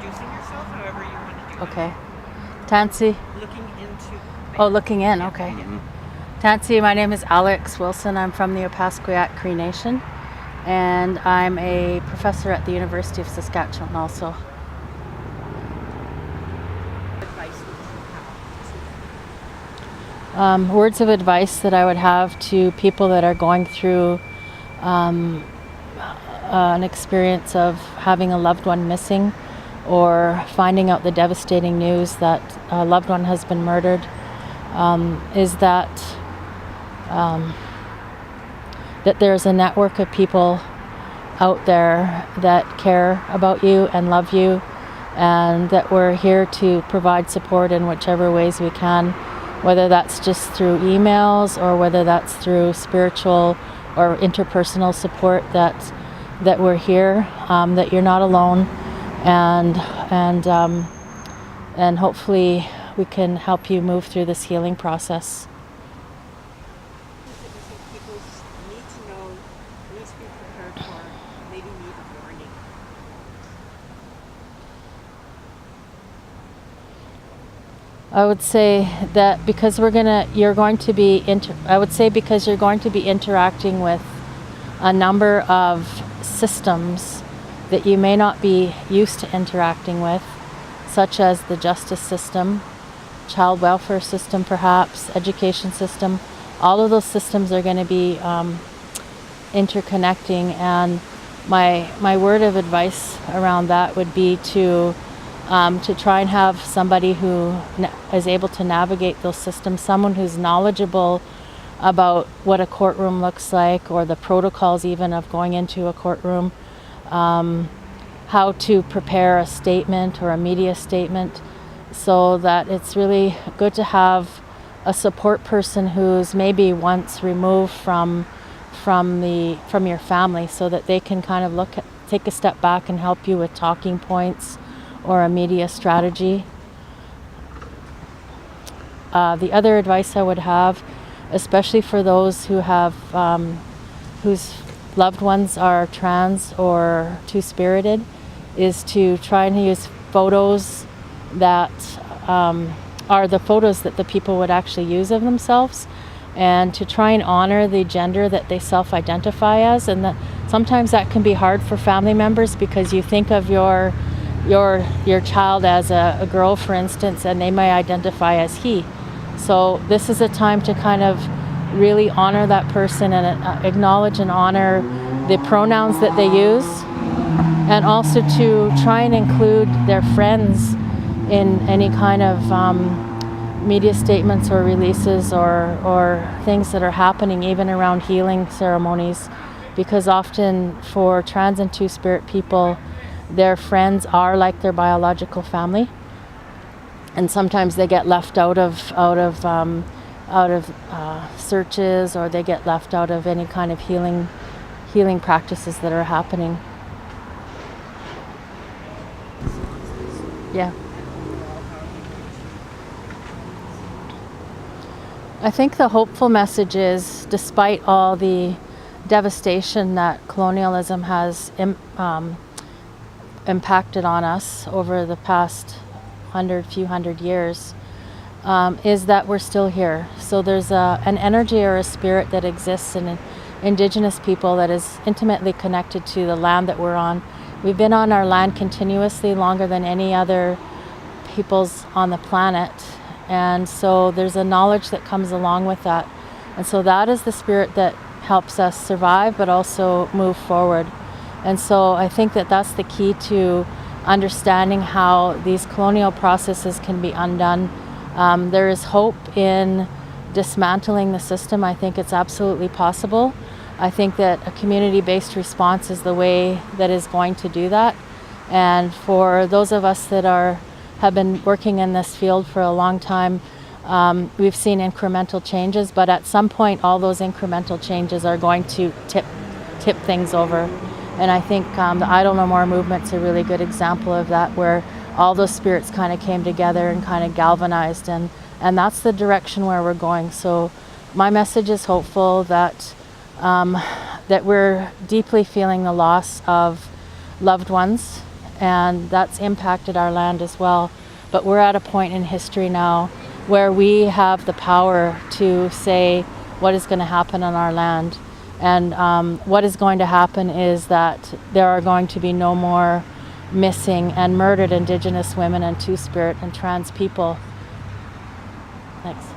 introducing yourself, however you want to do it. Okay. Tansy. Looking into. Oh, looking in. Yeah. Okay. Yeah. Tansy, my name is Alex Wilson. I'm from the Opaskwayak Cree Nation, and I'm a professor at the University of Saskatchewan also. Advice would you have Words of advice that I would have to people that are going through an experience of having a loved one missing, or finding out the devastating news that a loved one has been murdered, is that there's a network of people out there that care about you and love you, and that we're here to provide support in whichever ways we can, whether that's just through emails or whether that's through spiritual or interpersonal support, that we're here, that you're not alone, and hopefully we can help you move through this healing process. that you think people need to know, need to be prepared for, maybe need a warning? I would say that because you're going to be interacting with a number of systems that you may not be used to interacting with, such as the justice system, child welfare system, perhaps education system. All of those systems are going to be interconnecting, and my word of advice around that would be to try and have somebody who is able to navigate those systems, someone who's knowledgeable about what a courtroom looks like, or the protocols even of going into a courtroom, how to prepare a statement or a media statement, so that it's really good to have a support person who's maybe once removed from your family, so that they can kind of take a step back and help you with talking points or a media strategy. The other advice I would have, especially for those who have whose loved ones are trans or two-spirited, is to try and use photos that are the photos that the people would actually use of themselves, and to try and honor the gender that they self-identify as. And that sometimes that can be hard for family members, because you think of your child as a girl, for instance, and they may identify as he. So this is a time to kind of really honor that person and acknowledge and honor the pronouns that they use, and also to try and include their friends in any kind of media statements or releases or things that are happening even around healing ceremonies, because often for trans and two-spirit people, their friends are like their biological family, and sometimes they get left out of searches, or they get left out of any kind of healing practices that are happening. Yeah. I think the hopeful message is, despite all the devastation that colonialism has impacted on us over the past few hundred years, is that we're still here. So there's an energy or a spirit that exists in Indigenous people that is intimately connected to the land that we're on. We've been on our land continuously longer than any other peoples on the planet, and so there's a knowledge that comes along with that, and so that is the spirit that helps us survive but also move forward. And so I think that that's the key to understanding how these colonial processes can be undone. There is hope in dismantling the system. I think it's absolutely possible. I think that a community-based response is the way that is going to do that. And for those of us that have been working in this field for a long time, we've seen incremental changes, but at some point all those incremental changes are going to tip things over. And I think the Idle No More movement's a really good example of that, where all those spirits kind of came together and kind of galvanized, and that's the direction where we're going. So my message is hopeful that that we're deeply feeling the loss of loved ones, and that's impacted our land as well. But we're at a point in history now where we have the power to say what is going to happen on our land. And what is going to happen is that there are going to be no more missing and murdered Indigenous women and Two-Spirit and trans people. Thanks.